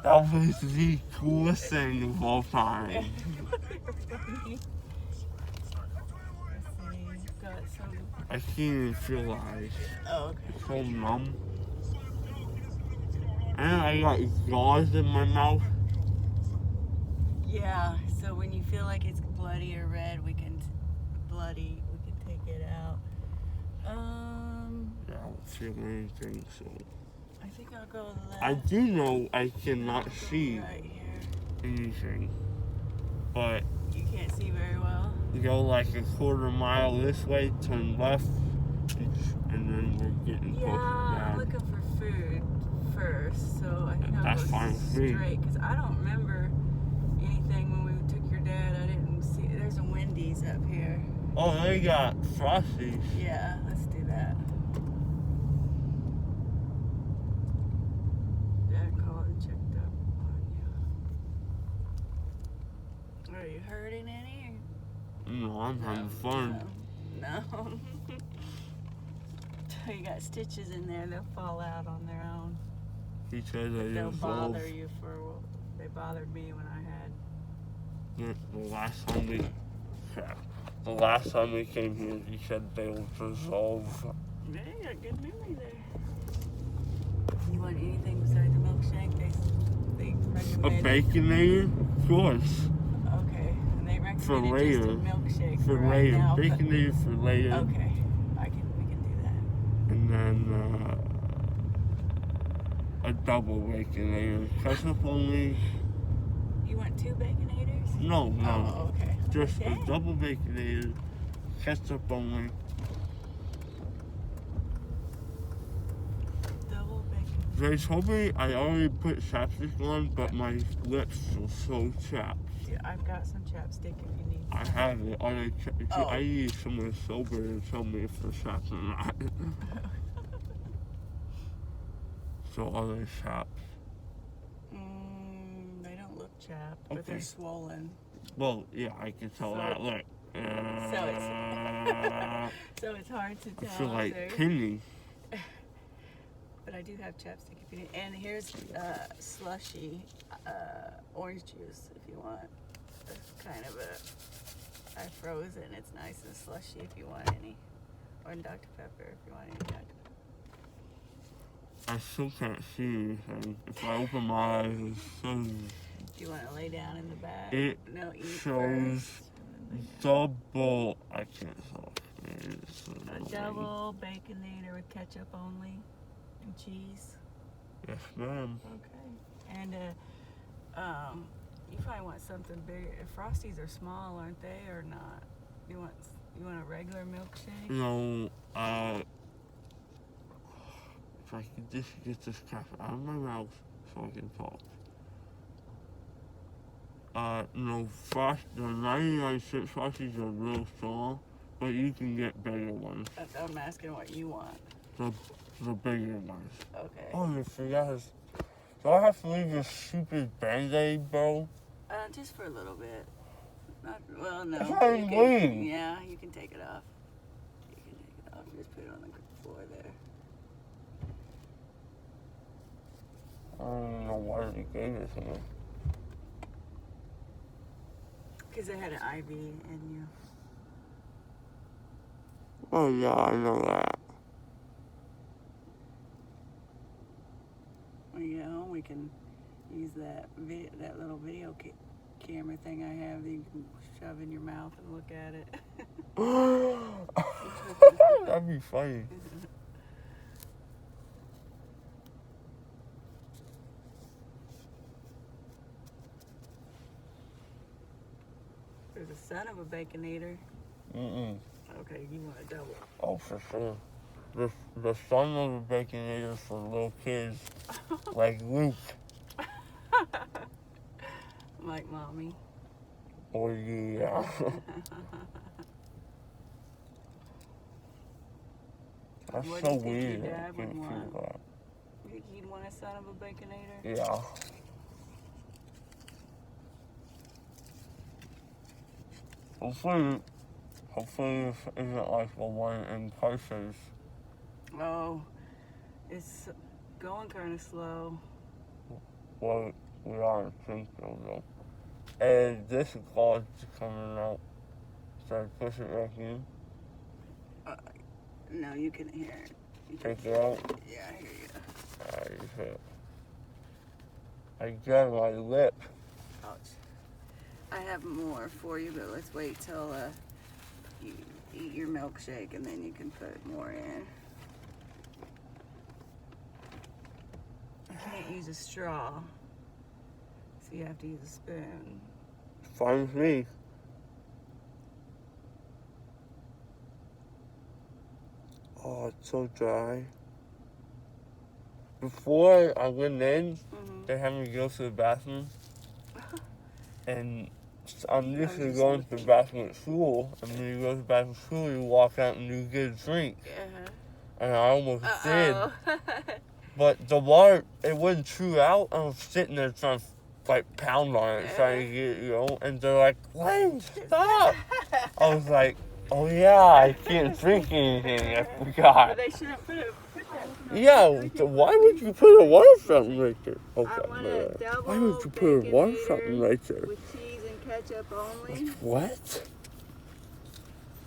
That was the coolest thing of all time. Let's see. Got some. I can't even feel eyes. Oh, okay. It's so numb. And I got jaws in my mouth. Yeah. So when you feel like it's bloody or red, we can take it out. Yeah, I don't feel anything, so. I think I'll go left. I do know I cannot see right here. anything. But You can't see very well. go like a quarter mile this way, turn left, and then we're getting close to Yeah, I'm Dad. looking for food first, so I think I'll That's go fine with me. straight because I don't remember anything when we took your dad. I didn't see. There's a Wendy's up here. Oh, they got Frosties. Yeah, let's do that. Dad called and checked up on you. Are you hurting any? No, I'm having fun. No. You got stitches in there. They'll fall out on their own. He said they They'll evolve. bother you for. They bothered me when I had. The last time we came here, he said they would dissolve. Yeah, you got good memory there. You want anything besides the milkshake? They A recommended. Baconator? Of course. Okay, and they For recommended later. just a milkshake For right later. now. Baconator for later. Okay, we can do that. And then a double Baconator. Ketchup only. You want 2 baconators? No. Oh, okay. Just Okay. a double Baconator. Ketchup only. Double bacon. They told me I already put chapstick on, but my lips are so chapped. Yeah, I've got some chapstick if you need. I have it. Oh. I need someone sober to tell me if they're chapped or not. So are they chapped? They don't look chapped, but Okay. they're swollen. Well, yeah, I can tell So- that. Look. So it's hard to I tell. feel like if they're- Penny. But I do have chapstick if you need. And here's slushy orange juice if you want. It's kind of I froze it and it's nice and slushy if you want any. Or Dr. Pepper if you want any Dr. Pepper. I still can't see anything. If I open my eyes, it says Do you want to lay down in the back? It No, eat shows first. and then lay down. double. I can't tell. It's A double baconator with ketchup only and cheese. Yes, ma'am. Okay. And you probably want something bigger. Frosties are small, aren't they, or not? You want a regular milkshake? No, if I could just get this crap out of my mouth so I can talk. No, the 99-cent Frosties are real strong, but you can get bigger ones. I'm asking what you want. The bigger ones. Okay. Oh, I forgot. Do I have to leave this stupid Band-Aid, bro? Just for a little bit. No. It's not even bleeding. Yeah, you can take it off. You can take it off. Just put it on the floor there. I don't know why they gave it to me. Because they had an IV in you. Oh, yeah, I know that. When you get home, we can use that little video camera thing I have that you can shove in your mouth and look at it. That'd be funny. There's a son of a baconator. Mm-mm. Okay, you want a double. Oh, for sure. The son of a Baconator for little kids like Luke Like mommy. or yeah. That's What do so you think your weird. dad I would can't want? feel that. You think he'd want a son of a baconator? Yeah. Hopefully it isn't like the one in Parsons. Oh, it's going kind of slow. Well, We are in Springfield though. And this card's coming out. So I push it back in. No, you can hear it. You can Take it out. Yeah, I hear you. I got my lip. Ouch. I have more for you, but let's wait till you eat your milkshake and then you can put more in. I can't use a straw, so you have to use a spoon. Fine with me. Oh, it's so dry. Before I went in, they had me go to the bathroom. And I'm used to going to the bathroom at school. And when you go to the bathroom at school, you walk out and you get a drink. And I almost did. But the water, it wouldn't chew out. I was sitting there trying to like pound on it, trying to get, and they're like, Lane, stop. I was like, oh yeah, I can't drink anything. I forgot. But they shouldn't put that. Yeah, why would you put a water fountain right there? I want a double why would you put a water fountain right there? with cheese and ketchup only. What?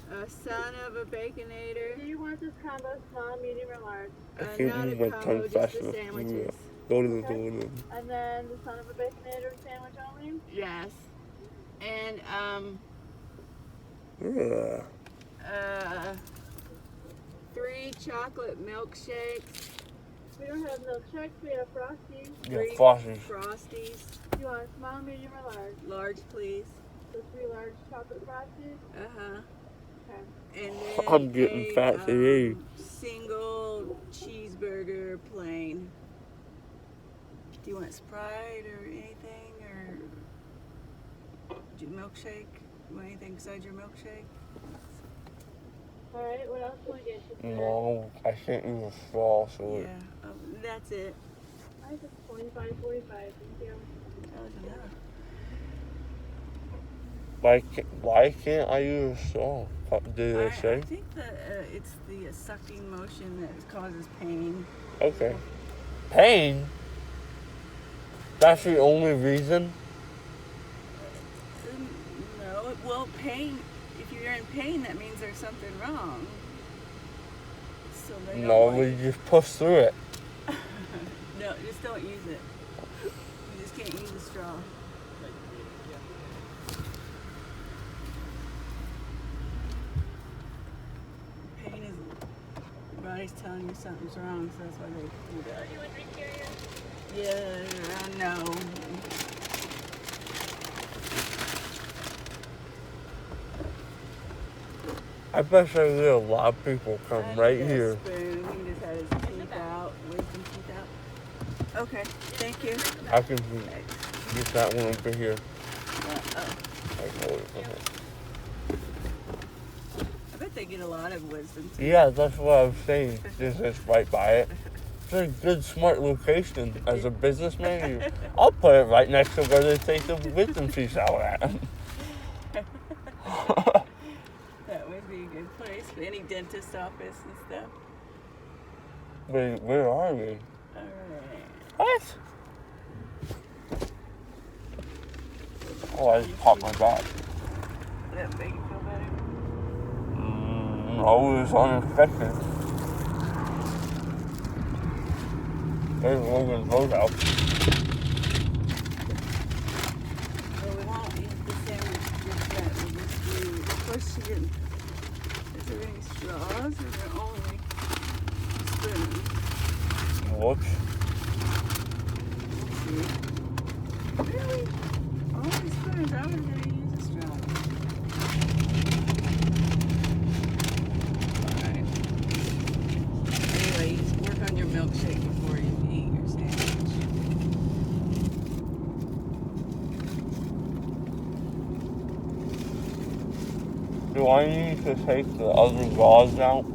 A son of a baconator. Do you want this combo small, medium, or large? I can't Not move a my combo, tongue just fast the enough. sandwiches. Go to the door then. And then the son of a baconator sandwich only? Yes. And Yeah. 3 chocolate milkshakes. We don't have milkshakes, we have frosties. Yeah, 3 Frosties. Frosties. Do you want small, medium, or large? Large, please. So 3 large chocolate frosties? Okay. And then I'm getting fat today. Single cheeseburger plain. Do you want Sprite or anything, or do you milkshake? You want anything besides your milkshake? Alright, what else can we get you? No, I can't use a straw, so Yeah, that's it. I think 25.45, thank you. That was enough. why can't I use a straw? Did they I say? think that it's the sucking motion that causes pain. Okay. Pain? That's the only reason? No, well, pain. If you're in pain, that means there's something wrong. So they don't No, want we just push through it. No, just don't use it. You just can't use a straw. Pain is your body's telling you something's wrong, so that's why they do that. You want drink carrier? Yeah, no. I bet there a lot of people come right here. Spoon. He just had his teeth out, wisdom teeth out. Okay, thank you. I can get that one over here. Oh. I know it. I bet they get a lot of wisdom teeth. Yeah, that's what I was saying. This is right by it. It's a good, smart location. As a businessman, I'll put it right next to where they take the wisdom teeth out at. That would be a good place for any dentist office and stuff. Wait, where are we? Alright. What? Oh, I just popped my back. Did that make you feel better? No, it was unexpected. There's Logan's Roadhouse. Well, we won't eat the sandwich just yet. We'll just do the question. Is there any straws or is there only spoons? Whoops. Really? Only spoons? I was going to use a straw. Alright. Anyway, you just work on your milkshake before you eat your sandwich. Do I need to take the other gauze out?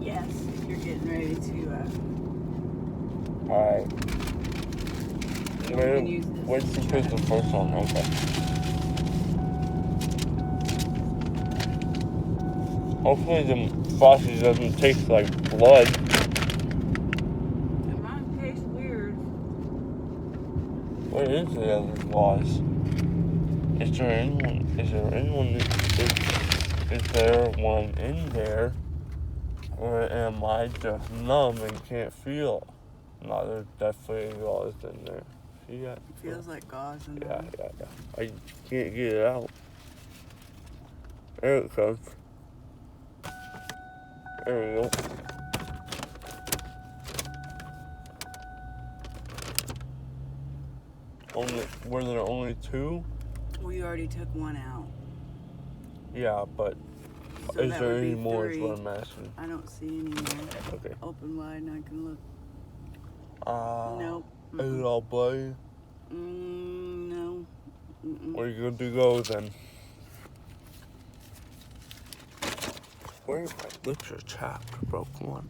Yes, if you're getting ready to, Alright. you can use this. Where'd you put the first one? Okay. Hopefully the sausage doesn't taste like blood. Mine tastes weird. Where is the other gauze? Is there one in there? Or am I just numb and can't feel? No, there's definitely gauze in there. See that? It feels like gauze in Yeah, there. yeah. I can't get it out. There it comes. There we go. Were there only 2? Well, you already took one out. Yeah, but So is that there would any be more? 3. Is what I'm asking. I don't see any more. Okay. Open wide and I can look. Nope. Is it all bloody? No. We're good to go then. Where my lips are chapped, bro. Come on.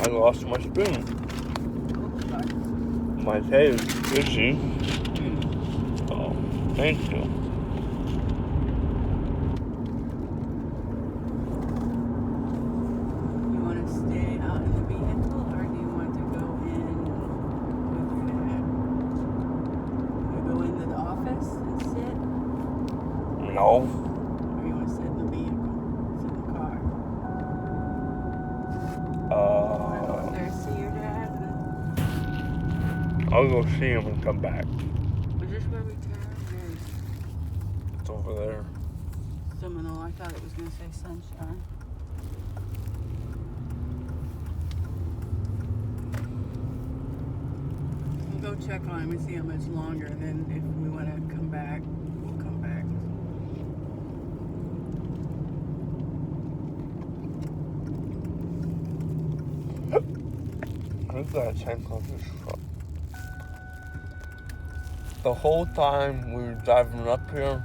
I lost my spoon. My head is itchy. Oh, thank you. You want to stay out in the vehicle or do you want to go in with your dad? You go into the office and sit? No. Or you want to sit in the vehicle? Sit in the car? Want to go in there and see your dad? I'll go see him and come back. Is this where we turn? It's over there. Seminole. I thought it was going to say Sunshine. We'll go check on him and see how much longer. Then if we want to come back, we'll come back. I've got a tank on this truck. The whole time we were driving up here,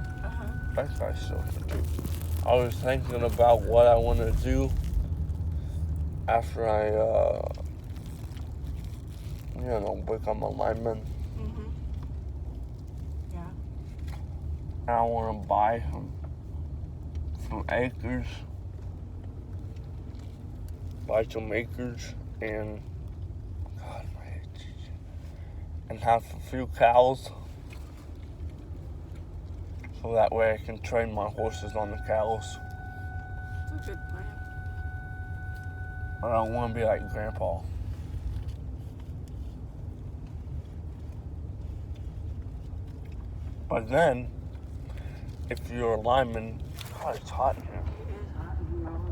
that guy's so stupid. I was thinking about what I want to do after I, become a lineman. Yeah. And I want to buy some acres. Buy some acres and, God, my head, and have a few cows. So that way I can train my horses on the cows. It's a good plan. I don't want to be like Grandpa. But then, if you're a lineman, God, it's hot in here. It is hot in here all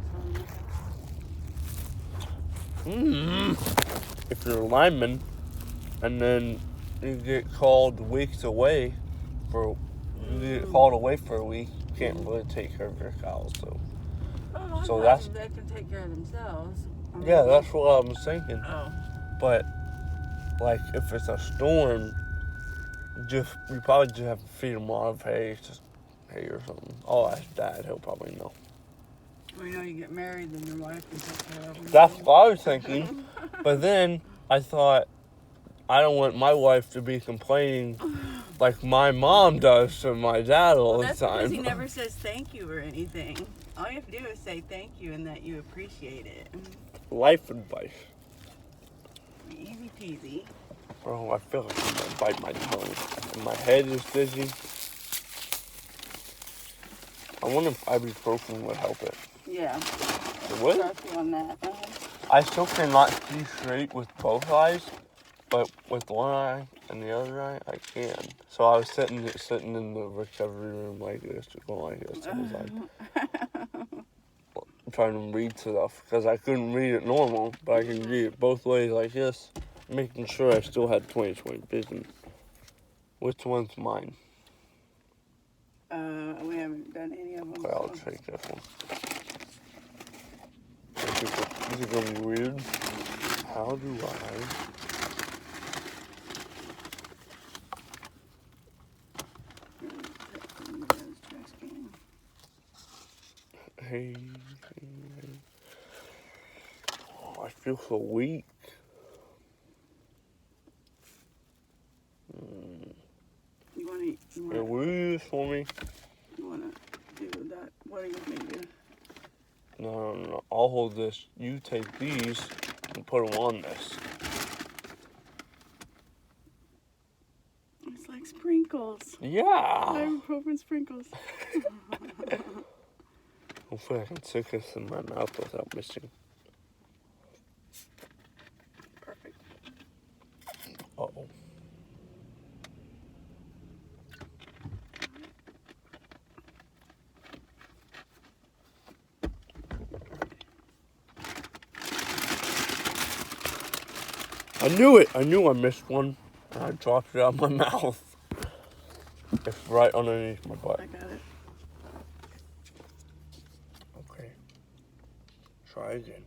the time. If you're a lineman, and then you get called weeks away for a week, you can't really take care of your cows. So that's they can take care of themselves. yeah, that's what I was thinking. Oh. But like if it's a storm, you probably just have to feed them a lot of hay, just hay or something. I'll ask Dad; he'll probably know. Well, you know, you get married, then your wife can take care of them. That's what I was thinking. But then I thought, I don't want my wife to be complaining like my mom does to my dad all the That's time. because he never says thank you or anything. All you have to do is say thank you and that you appreciate it. Life advice. Easy peasy. Bro, I feel like I'm gonna bite my tongue. And my head is dizzy. I wonder if ibuprofen would help it. Yeah. It would? Trust you on that. I still cannot see straight with both eyes, but with one eye and the other eye, I can. So I was sitting in the recovery room like this, going like this. I was like, trying to read stuff because I couldn't read it normal, but I can read it both ways like this, making sure I still had 20/20 vision. Which one's mine? We haven't done any of them. Okay, I'll take this one. This is gonna be weird. How do Hey. Oh, I feel so weak. You want Will you use this for me? to hold this. You take these and put them on this. It's like sprinkles. Yeah. Ibuprofen sprinkles. Hopefully I can stick this in my mouth without missing. Perfect. Uh-oh. I knew it. I knew I missed one. And I dropped it out of my mouth. It's right underneath my butt. I got it. Okay. Try again.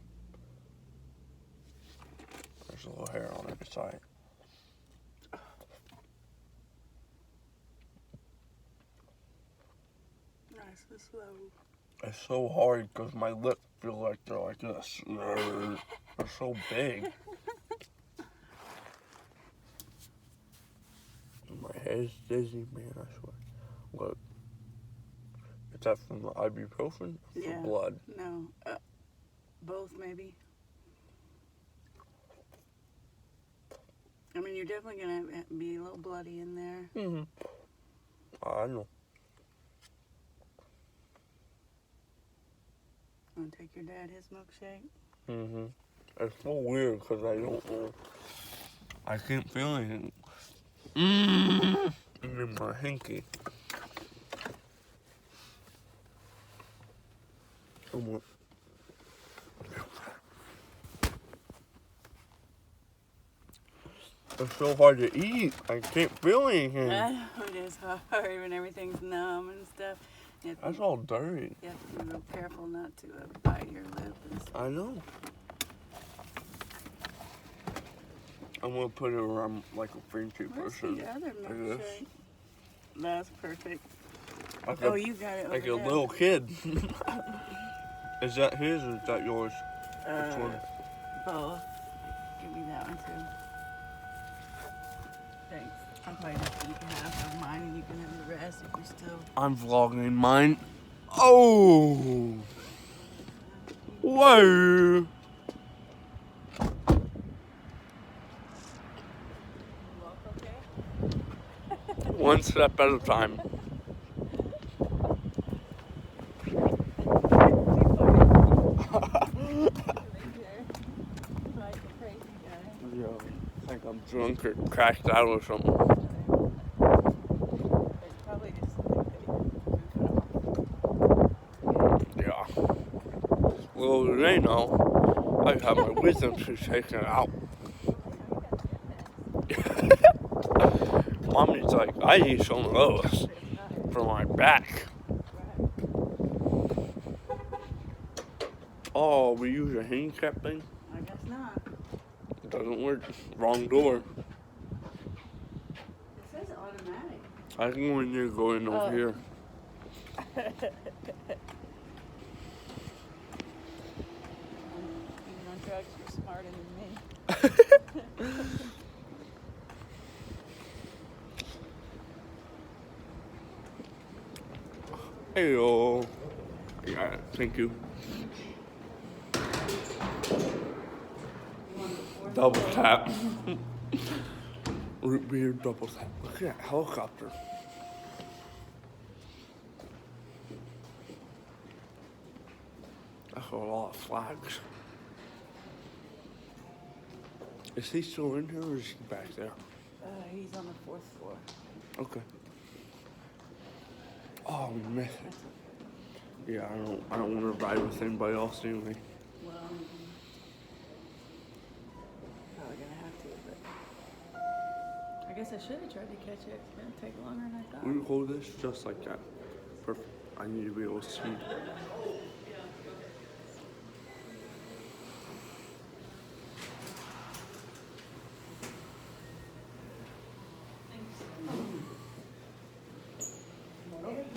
There's a little hair on every side. Nice and slow. It's so hard because my lips feel like they're like this. They're so big. My head's dizzy, man, I swear. Look. Is that from the ibuprofen or Yeah. from blood? No. Both, maybe. I mean, you're definitely going to be a little bloody in there. Mm-hmm. I know. Want to take your dad his milkshake? Mm-hmm. It's so weird because I don't know. I can't feel anything. In my hinky. Come on. It's so hard to eat. I can't feel anything. I know it is hard when everything's numb and stuff. That's all dirty. You have to be real careful not to bite your lip and stuff. I know. I'm gonna put it around like a Frenchy Where's person. the other Like milkshake? this. That's perfect. Like Oh, a, you got it over like a there. little kid. Is that his or is that yours? Which one? Both. Give me that one too. Thanks. I'll probably just eat half of mine and you can have the rest if you're still. I'm vlogging mine. Oh! Whoa! One step at a time. Yo, I think I'm drunk or cracked out or something. Probably just Yeah. Little do they know, I have my wisdom tooth taken out. Mommy's like, I need some of those for my back. Oh, we use a handicap thing? I guess not. It doesn't work. Wrong door. It says automatic. I can go in there, go in over here. Even on drugs, you're smarter than me. Heyo. Yeah, thank you. Double tap. Root beer double tap. Look at that helicopter. That's a lot of flags. Is he still in here or is he back there? He's on the 4th floor. Okay. Oh, we missed it. Yeah, I don't want to ride with anybody else anyway. Well, probably gonna have to, but I guess I should have tried to catch it. It's gonna take longer than I thought. We hold this just like that. Perfect. I need to be able to see.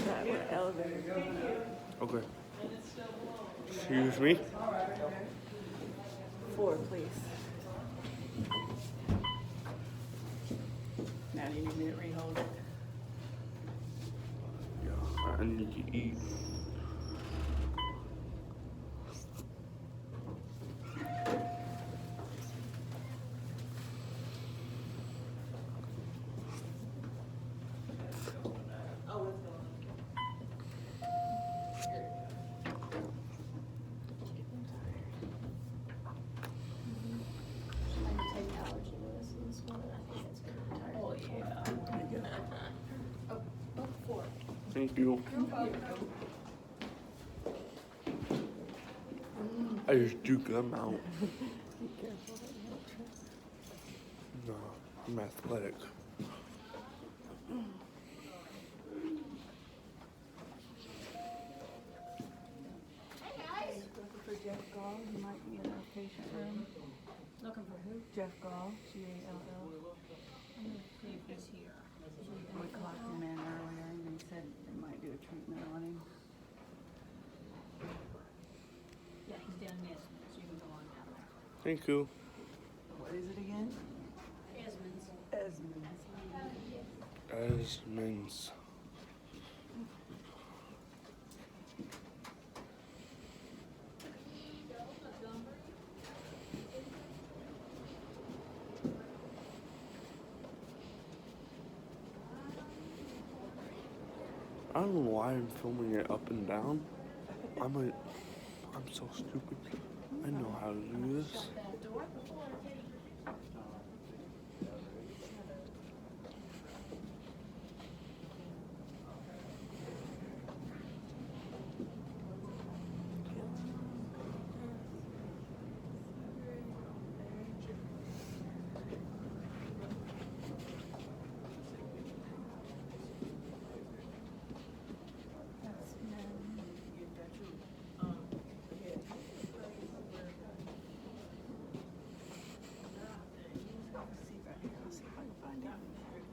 That would elevator. Okay. Excuse me. 4, please. Now do you need me to rehold it? Yeah, I need to eat. Thank you. I just juke them out. Be careful that you don't trip. No, I'm athletic. Looking for Jeff Gall. He might be in our patient room. Looking for who? Jeff Gall, Gall. I'm gonna see if he's here. We clocked him in earlier and they said they might do a treatment on him. Yeah, he's down in Esmond, so you can go on down there. Thank you. What is it again? Esmond's. Esmond's. Esmond's. I don't know why I'm filming it up and down. I'm so stupid. I know how to do this.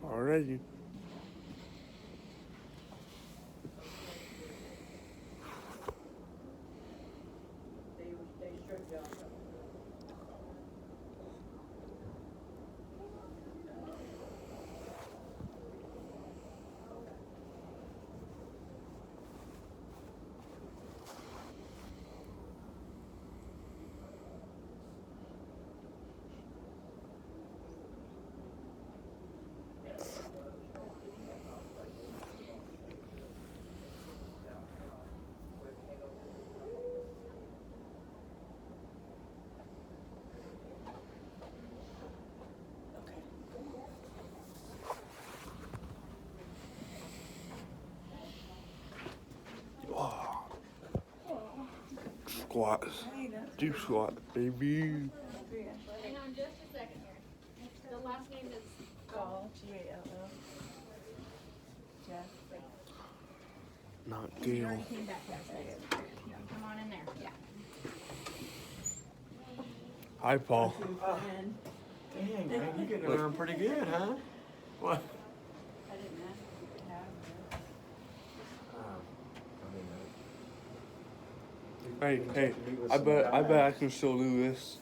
Alrighty. Squats. Deep squat, baby. Hang on just a second here. The last name is Gall, Gall. Jeff. Not He Gail. already came back yesterday. Yeah, come on in there. Yeah. Hi, Paul. Dang, man, you getting around pretty good, huh? What? I didn't ask if you could have Hey, I bet I can still do this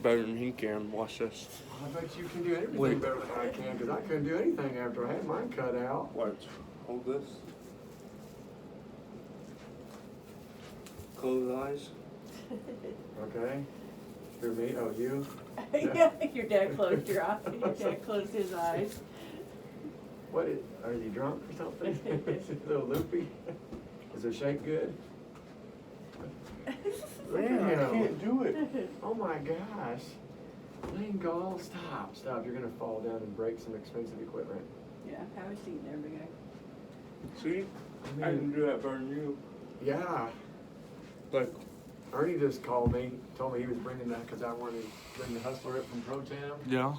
better than he can. Watch this. I bet you can do everything Wait. better than I can, because I couldn't do anything after I had mine cut out. Watch. Hold this. Close eyes. Okay? Through me? Oh, you? Yeah, your dad closed your eyes. Your dad closed his eyes. What is, are you drunk or something? Is it a little loopy? Is the shake good? Man, I can't do it. Oh my gosh. Lane Gall, stop. You're gonna fall down and break some expensive equipment. Yeah, have a seat there, big guy. See? I can do that better than you. Yeah. Like, Ernie just called me, told me he was bringing that because I wanted to bring the Hustler up from Pro Town. yeah.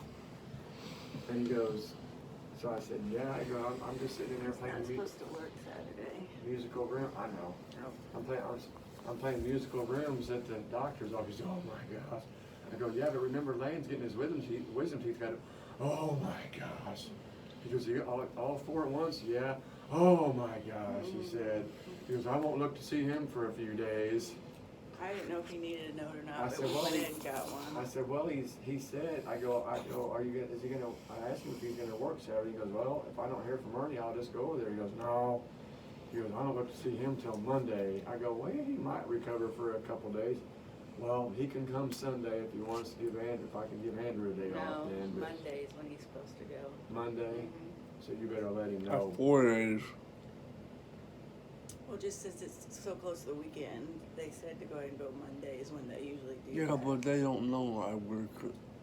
And he goes, so I said, yeah. I go, I'm just sitting in there playing Not supposed to work Saturday. musical room. I know. I'm playing musical rooms at the doctor's office. Oh my gosh. I go, yeah, but remember Lane's getting his wisdom teeth got it. Oh my gosh. He goes, you all four at once? Yeah. Oh my gosh, he said. He goes, I won't look to see him for a few days. I didn't know if he needed a note or not, I but said, we well, went in and got one. I said, well, he said, I go, are you gonna, is he gonna, I asked him if he's gonna work Saturday. He goes, well, if I don't hear from Ernie, I'll just go over there. He goes, no. He goes, I don't look to see him till Monday. I go, well, he might recover for a couple days. Well, he can come Sunday if he wants to give Andrew, if I can give Andrew a day off No, then. but Monday's when he's supposed to go. Monday, so you better let him That's know. 4 days. Well, just since it's so close to the weekend, they said to go ahead and go Mondays when they usually do Yeah, that. but they don't know I work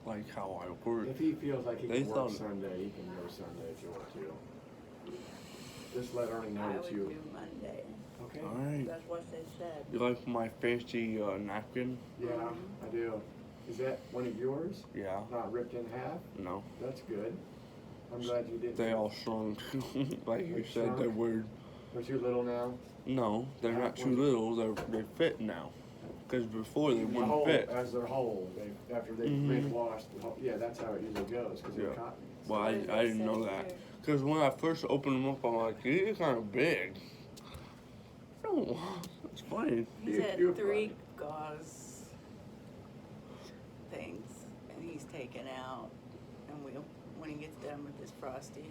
like how I work. If he feels like he They can work thought- Sunday, he can go Sunday if you want to. Just let Ernie know I it's would you. do Monday. Okay. Alright. That's what they said. You like my fancy napkin? Yeah, I do. Is that one of yours? Yeah. Not ripped in half? No. That's good. I'm glad you did. They all shrunk. Like you They said, they shrunk? were. They're too little now? No, they're not too little. They fit now. Because before they The wouldn't whole, fit. as they're whole, after they've Mhm. been washed. Yeah, that's how it usually goes, because they're Yeah. cotton. Well, What did I they didn't say know to that. you? Because when I first opened them up, I'm like, they're kind of big. No, it's fine. He's You- had you're 3 fine. gauze things, and he's taken out. And when he gets done with this Frosty,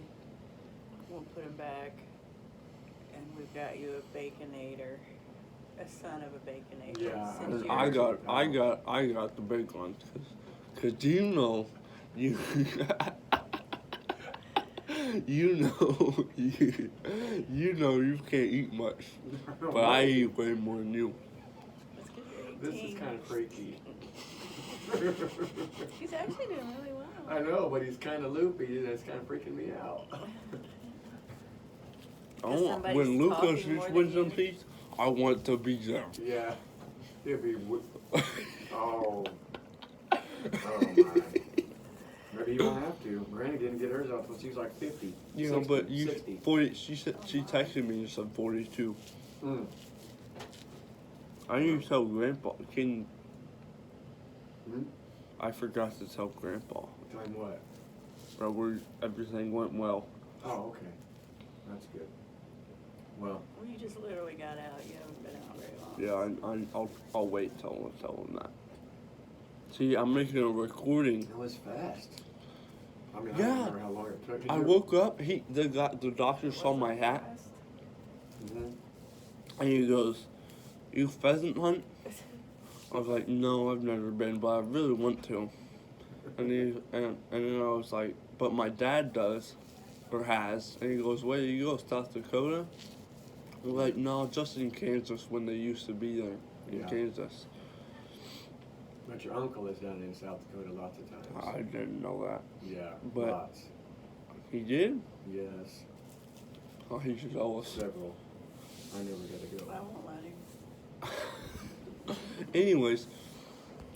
we'll put him back. And we've got you a Baconator, a son of a Baconator. Yeah, since I you're- got the big ones. Cause you know, you you know you can't eat much, but I eat way more than you. Let's get your This is 18. kind of freaky. He's actually doing really well. I know, but he's kind of loopy, and it's kind of freaking me out. somebody's When Lucas talking more eats than wisdom you. teeth, I want to be there. Yeah, he'll be. Oh. Oh my. Maybe you won't have to. Granny didn't get hers out until she was like 50. You know, 60, but you 60. 40. She said she texted me and said 42. Mm. I need to tell Grandpa. Hmm? I forgot to tell Grandpa. Tell him what? But everything went well. Oh, okay. That's good. Well, Well, you just literally got out. You haven't been out very long. Yeah, I'll wait till I tell him that. See, I'm making a recording. it was fast. I mean, I Yeah. don't remember how long it took. I woke up. The doctor saw my hat Mm-hmm. and he goes, "You pheasant hunt?" I was like, "No, I've never been, but I really want to." And then I was like, "But my dad does, or has." And he goes, "Where do you go, South Dakota?" I'm like, "No, just in Kansas when they used to be there in Yeah. Kansas." But your uncle is down in South Dakota lots of times. I didn't know that. Yeah, But- lots. He did? Yes, Oh, he's jealous. several. I never got to I go. won't let him. Anyways,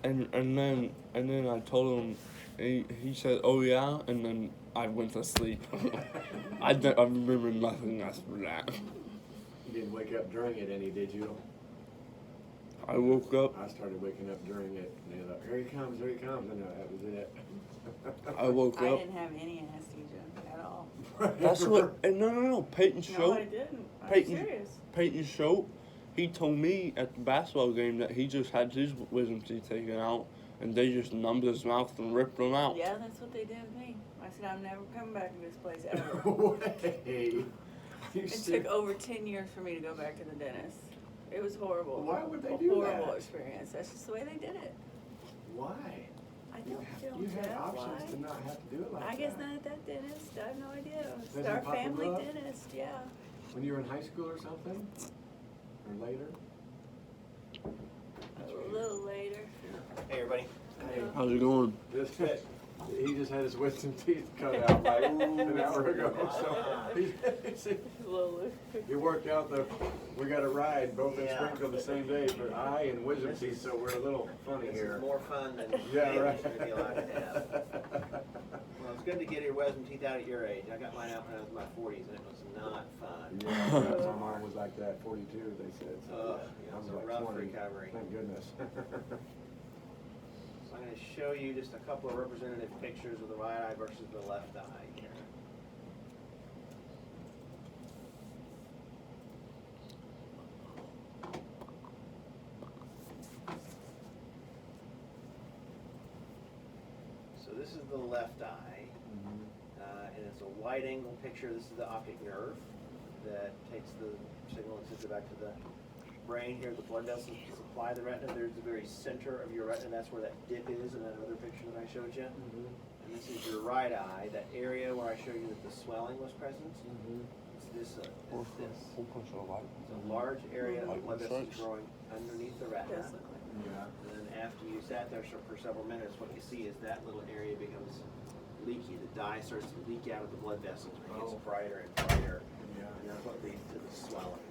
and then I told him, he said, "Oh yeah," and then I went to sleep. I remember nothing after that. You didn't wake up during it any, did you? I woke up. I started waking up during it, and they're like, here he comes, and that was it. I woke I up. didn't have any anesthesia at all. That's what. And no. Peyton No, I Shope. didn't. I'm Peyton- serious. Peyton Shope. He told me at the basketball game that he just had his wisdom teeth taken out, and they just numbed his mouth and ripped them out. Yeah, that's what they did to me. I said, I'm never coming back to this place ever. No way. You It sick? took over 10 years for me to go back to the dentist. It was horrible. Why would they A do horrible that? experience. That's just the way they did it. Why? I You don't had know options why. to not have to do it like I that. guess not at that dentist. I have no idea. It's Doesn't our pop 'em family up? dentist, yeah. When you were in high school or something? Or later? A little later. Hey everybody. Hey, How's it going? he just had his wisdom teeth cut out like an hour ago. So A little it worked out that we got a ride both in Yeah. Springfield the same day for eye and wisdom teeth, so we're a little funny This here. is more fun than Yeah, any right. should be allowed to have. Well, it's good to get your wisdom teeth out at your age. I got mine out when I was in my 40s and it was not fun. Yeah, so mine was like that, 42, they said. So Ugh, I it was was a like rough 20. recovery. Thank goodness. So I'm going to show you just a couple of representative pictures of the right eye versus the left eye here. So this is the left eye, and it's a wide angle picture. This is the optic nerve that takes the signal and sends it back to the brain here. The blood vessels supply the retina. There's the very center of your retina. That's where that dip is in that other picture that I showed you. And this is your right eye, that area where I showed you that the swelling was present. It's this. It's a large area of blood vessels growing underneath the retina. does look like Yeah. And then after you sat there for several minutes, what you see is that little area becomes leaky. The dye starts to leak out of the blood vessels. It gets Oh. brighter and brighter. Yeah. And then leads to the swelling.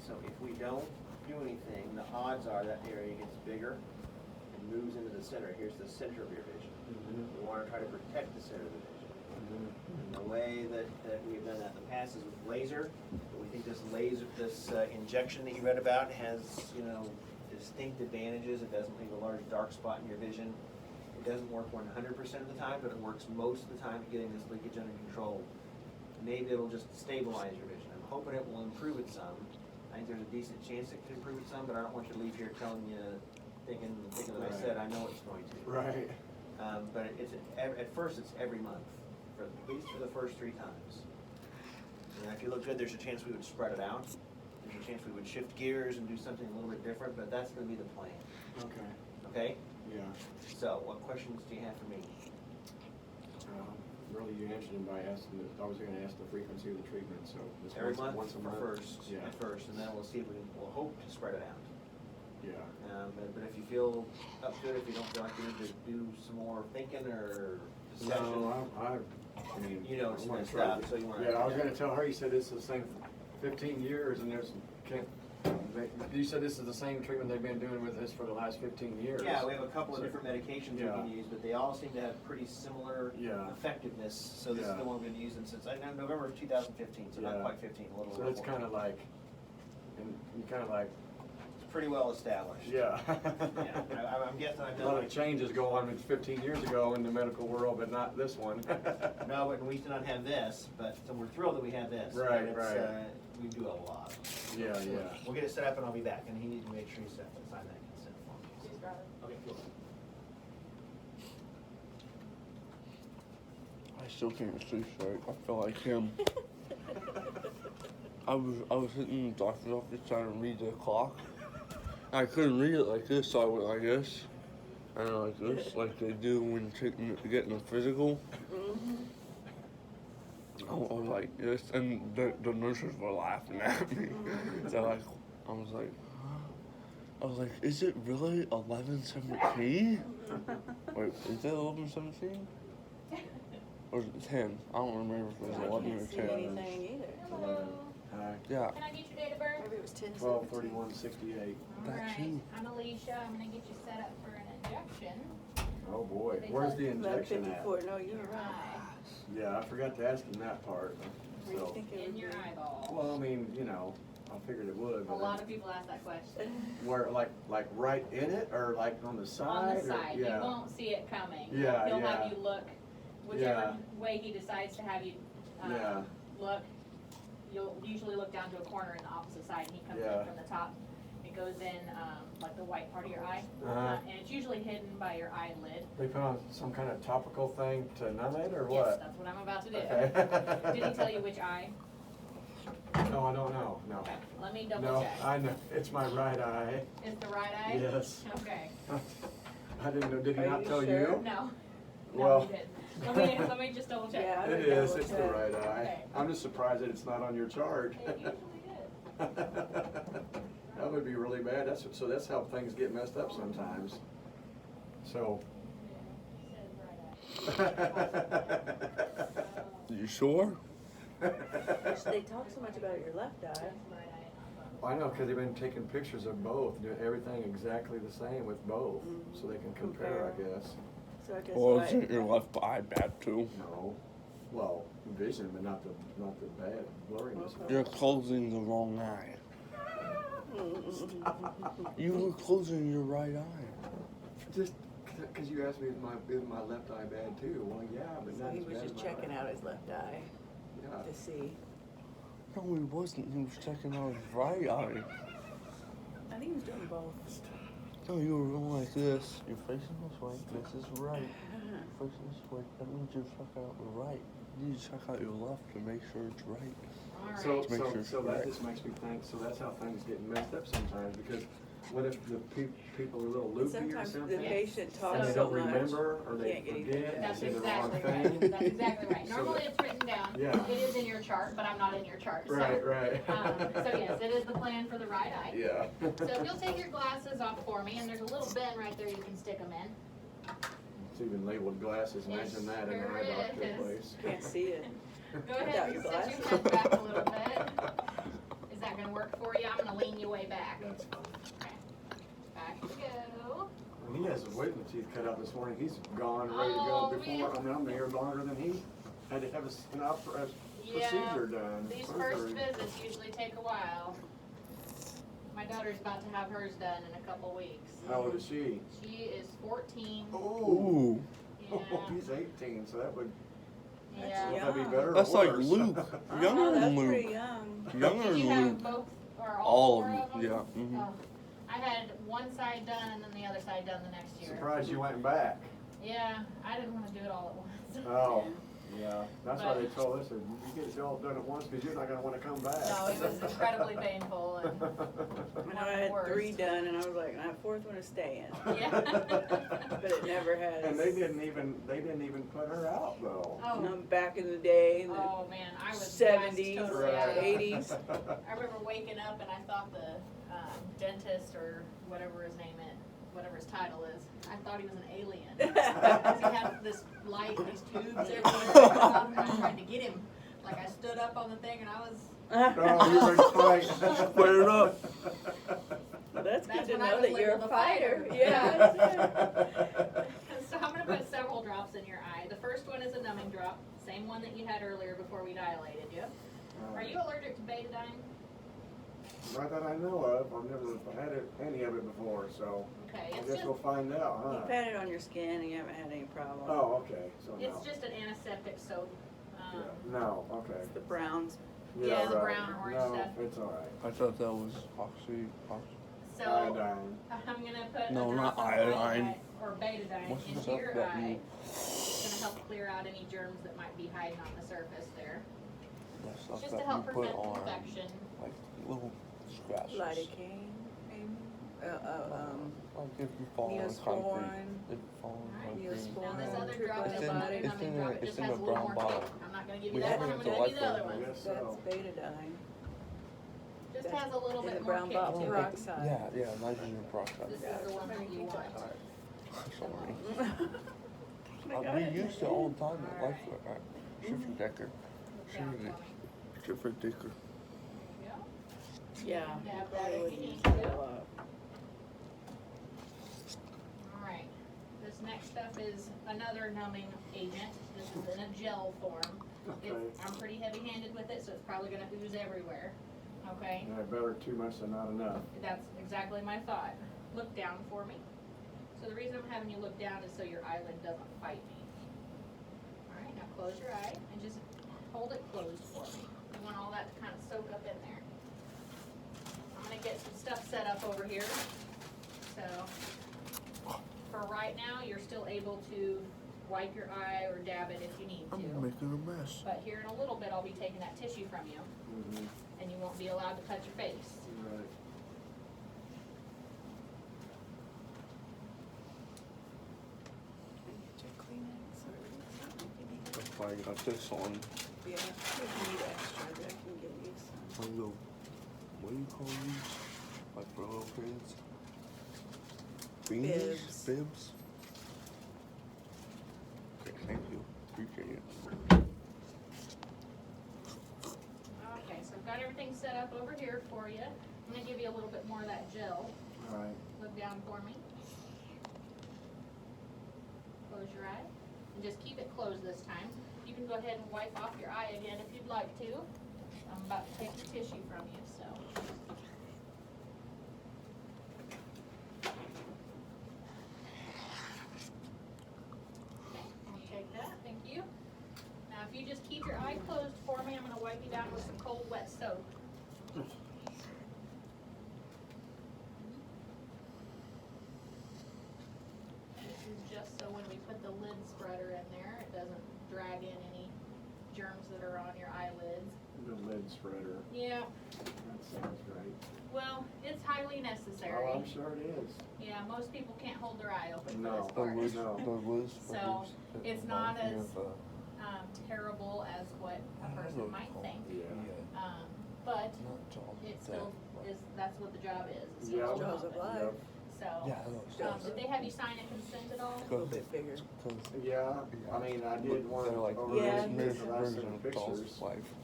So if we don't do anything, the odds are that area gets bigger and moves into the center. Here's the center of your vision. We want to try to protect the center of the vision. And the way that we've done that in the past is with laser. But we think this injection that you read about has, distinct advantages. It doesn't leave a large dark spot in your vision. It doesn't work 100% of the time, but it works most of the time at getting this leakage under control. Maybe it'll just stabilize your vision. I'm hoping it will improve it some. I think there's a decent chance it could improve it some, but I don't want you to leave here thinking that I said I know it's going to. Right. But at first it's every month, at least for the first 3 times. And if you look good, there's a chance we would spread it out. There's a chance we would shift gears and do something a little bit different, but that's going to be the plan. Okay. Okay? Yeah. So, what questions do you have for me? Really, you answered them by asking. I was going to ask the frequency of the treatment. So it's Every month once a month. Yeah. at first, and then we'll see if we'll hope to spread it out. Yeah. But if you feel up to it, if you don't feel like you need to do some more thinking or discussion. No, I mean, You know it's I wanna messed try to up, get- so you wanna- Yeah, I was gonna tell her, you said this is the same 15 years, and you said this is the same treatment they've been doing with this for the last 15 years. Yeah, we have a couple of different medications we Yeah. can use, but they all seem to have pretty similar Yeah. effectiveness. So this is Yeah. the one we've been using since November of 2015, so not Yeah. quite 15, a little So over it's 14. kind of like, and you kind of like, It's pretty well established. yeah. Yeah, I'm guessing I've A lot done of changes go on 15 years ago in the medical world, but not this one. No, but we do not have this, but so we're thrilled that we have this. Right, And it's, right. We do a lot. Yeah, yeah. We'll get it set up and I'll be back, and he needs to make sure he sign that consent form. She's driving. Okay, cool. I still can't see straight. I feel like him. I was sitting in the doctor's office trying to read the clock. I couldn't read it like this, so I went like this. And like this, like they do when getting a physical. I was like this, and the nurses were laughing at me. They're like, I was like, is it really 11:17? Wait, is it 11:17? Or is it 10? I don't remember if it was I 11 or can't see 10. anything either. Hello. Hi. Yeah. Can I get your date of birth? Maybe it was 10. 12/31/68. That Alright, too. I'm Alicia. I'm gonna get you set up for an injection. Oh boy, where's the injection at? 54. No, you were Your right. eye. Yeah, I forgot to ask him that part. Where do you So, think it In would your be? eyeball. well, I mean, I figured it would. A But lot of people ask that question. where, like right in it, or like on the side? On the or- side, you Yeah. won't see it coming. Yeah, He'll yeah. have you look, whichever Yeah. way he decides to have you Yeah. look. You'll usually look down to a corner in the opposite side, and he comes Yeah. in from the top. It goes in like the white part of your eye, Uh-huh. and it's usually hidden by your eyelid. They put on some kind of topical thing to numb it, or Yes, what? that's what I'm about to do. Okay. Did he tell you which eye? No, I don't know. No. Okay, let me double No, check. I know. It's my right eye. It's the right eye? Yes. Okay. I didn't know. Did he Are not you tell sure? you? No. Well- No, he didn't. Let me just double check. Yeah, I It would is. double It's the check. right eye. Okay. I'm just surprised that it's not on your chart. It usually did. That would be really bad. That's how things get messed up sometimes. So. Yeah, he said right eye. You sure? They talk so much about your left eye. That's right eye, not both. I know, because they've been taking pictures of both, doing everything exactly the same with both, so they can compare, I guess. So I guess Or right. isn't your left eye bad too? No, well, vision, but not the bad blurriness. You're closing the wrong eye. You were closing your right eye. Just because you asked me is my left eye bad too? Well, yeah, but So not he as was bad just as my checking right. out his left eye Yeah. to see. No, he wasn't. He was checking out his right eye. I think he was doing both. No, you were going like this. You're facing this way. This is right. You're facing this way. That means you're checking out the right. You need to check out your left to make sure it's right. All right. So, To make sure it's so that correct. just makes me think, so that's how things get messed up sometimes, because what if the people are a little And loopy or sometimes the something? patient So- talks And they so don't much. remember, or they can't get anything forget, done. That's they say the wrong exactly right. thing? That's exactly right. So Normally that- it's written down. Yeah. It is in your chart, but I'm not in your chart. So, Right, right. So yes, it is the plan for the right eye. Yeah. So if you'll take your glasses off for me, and there's a little bin right there you can stick them in. It's even labeled glasses, imagine that in an eye Sure doctor is. place. Can't see it. Go ahead Without and your set your glasses. head back a little bit. way back. That's fine. Okay. Back we go. When he has his wisdom teeth cut out this morning, he's gone, ready to Oh, go before. man. I mean, I'm here longer than he had to have a Yeah, procedure done. these surgery. first visits usually take a while. My daughter's about to have hers done in a couple weeks. How old is she? She is 14. Oh, Yeah. he's 18, so that would Yeah. that'd be young. better. or That's like worse. Luke. Oh, Younger that's than pretty Luke. young. Younger Did you than have Luke. both or All all of four them, of them? yeah. Mhm. Oh, I had one side done and then the other side done the next year. Surprised you went back. Yeah, I didn't want to do it all at once. Oh, yeah. That's why But- they told us that you get it all done at once because you're not going to want to come back. No, it was incredibly painful. And, I know I had Worst. 3 done, and I was like, that 4th one is staying. yeah. But it never has. And they didn't even put her out though. You Oh, know, back in the day, in the oh man, I was 70s, gassed totally Right. out of it. 80s. I remember waking up and I thought the dentist or whatever his name is, whatever his title is, I thought he was an alien. Because he had this light, these tubes everywhere, and I tried to get him. Like I stood up on the thing and I was. Oh, you were fight. Square it up. Well, that's good That's to when I know was that you're a labeled a fighter. fighter. Yeah. So I'm gonna put several drops in your eye. The first one is a numbing drop, same one that you had earlier before we dilated you. Are you allergic to betadine? Not that I know of. I've never had any of it before, so Okay, I it's guess just we'll find out, huh? You've had it on your skin and you haven't had any problem. Oh, okay. So no. it's just an antiseptic soap. Yeah. No, okay. It's the browns. Yeah, the right. brown or orange no, stuff. it's all right. I thought that was oxy. So Iodine. I'm gonna put No, a not drop of iodine. or betadine What's the into stuff your that eye. you- It's gonna help clear out any germs that might be hiding on the surface there. That stuff Just to that help you put prevent on, infection. like little scratches. Lidocaine, maybe? Like if you fall on concrete. Neosporin. If you fall on Alright. concrete. Now this Wow. other drop It's is in- another it's numbing in drop. a- It it's just in has a a little brown more bottle. kick. I'm not gonna give We you that have one. it I'm at gonna the give you the other light one. I guess That's so. betadine. Just has a little In bit the more brown kick bottle. to it. Peroxide. Yeah, nitrogen peroxide. This is the one that you want. Sorry. We used it all the time at Life at Schiffer Decker. Schiffer Decker. Yeah. Dab that probably if would you use need that to. a lot. Alright, this next stuff is another numbing agent. This is in a gel form. Okay. I'm pretty heavy handed with it, so it's probably gonna ooze everywhere. Okay? Yeah, better too much than not enough. That's exactly my thought. Look down for me. So the reason I'm having you look down is so your eyelid doesn't fight me. Alright, now close your eye and just hold it closed for me. You want all that to kind of soak up in there. I'm gonna get some stuff set up over here. So, for right now, you're still able to wipe your eye or dab it if you need I'm to. making a mess. But here in a little bit, I'll be taking that tissue from you, Mm-hmm. and you won't be allowed to touch your face. Right. Get your Kleenex or something if you need it. That's why I got this on. Yeah, if you need extra, I can get you some. My little, what do you call these? Like for little kids? Beanies? Bibs. Bibs? Okay, thank you. Appreciate it. Okay, so I've got everything set up over here for you. I'm gonna give you a little bit more of that gel. All right. Look down for me. Close your eye, and just keep it closed this time. You can go ahead and wipe off your eye again if you'd like to. I'm about to take the tissue from you, so. Okay, I'll take that, thank you. Now, if you just keep your eye closed for me, I'm gonna wipe you down with some cold, wet soap. This is just so when we put the lid spreader in there, it doesn't drag in any germs that are on your eyelids. The lid spreader. Yeah, That sounds great. well, it's highly necessary. Oh, I'm sure it is. Yeah, most people can't hold their eye open No. for The this Liz, part. No. the Liz So, spreaders, it it's not reminds me as- of, Terrible as what a person might think. Yeah. But Not Jaws of it still Death, is, that's what the job is. It's Yeah. still Jaws of numbing. Life. Yep. So, Yeah, I know. did they have you sign a consent at all? A little bit bigger. Yeah, I mean, I did one They're like over Yeah. the this years, and I version sent of Jaws pictures. of Life.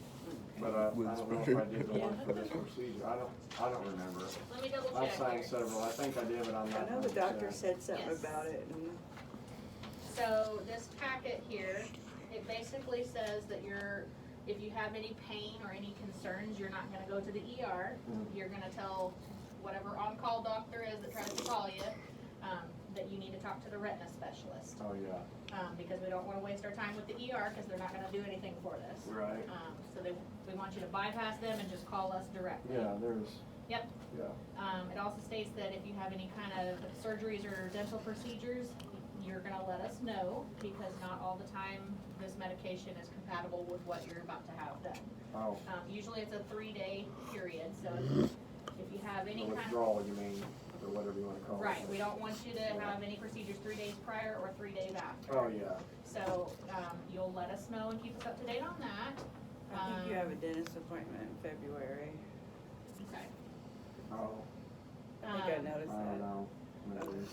But I don't know if I did the Yeah. one for this procedure. I don't remember. Let me double I've check signed here. several. I think I did, but I'm I not. know the doctor 100%. said something Yes. about it, and So this packet here, it basically says that if you have any pain or any concerns, you're not gonna go to the ER. Mhm. You're gonna tell whatever on-call doctor is that tries to call you, that you need to talk to the retina specialist. Oh, yeah. Because we don't wanna waste our time with the ER, cause they're not gonna do anything for this. Right. So we want you to bypass them and just call us directly. Yeah, there's, Yep. yeah. It also states that if you have any kind of surgeries or dental procedures, you're gonna let us know, because not all the time this medication is compatible with what you're about to have done. Oh, Usually it's a 3-day period, so if you have the any kind of, withdrawal, you mean, or whatever you wanna call it. right, we don't want you to have any procedures 3 days prior or 3 days after. Oh, yeah. So, you'll let us know and keep us up to date on that. I think you have a dentist appointment in February. Okay. Oh, I think I Um, noticed I don't that. know. Maybe.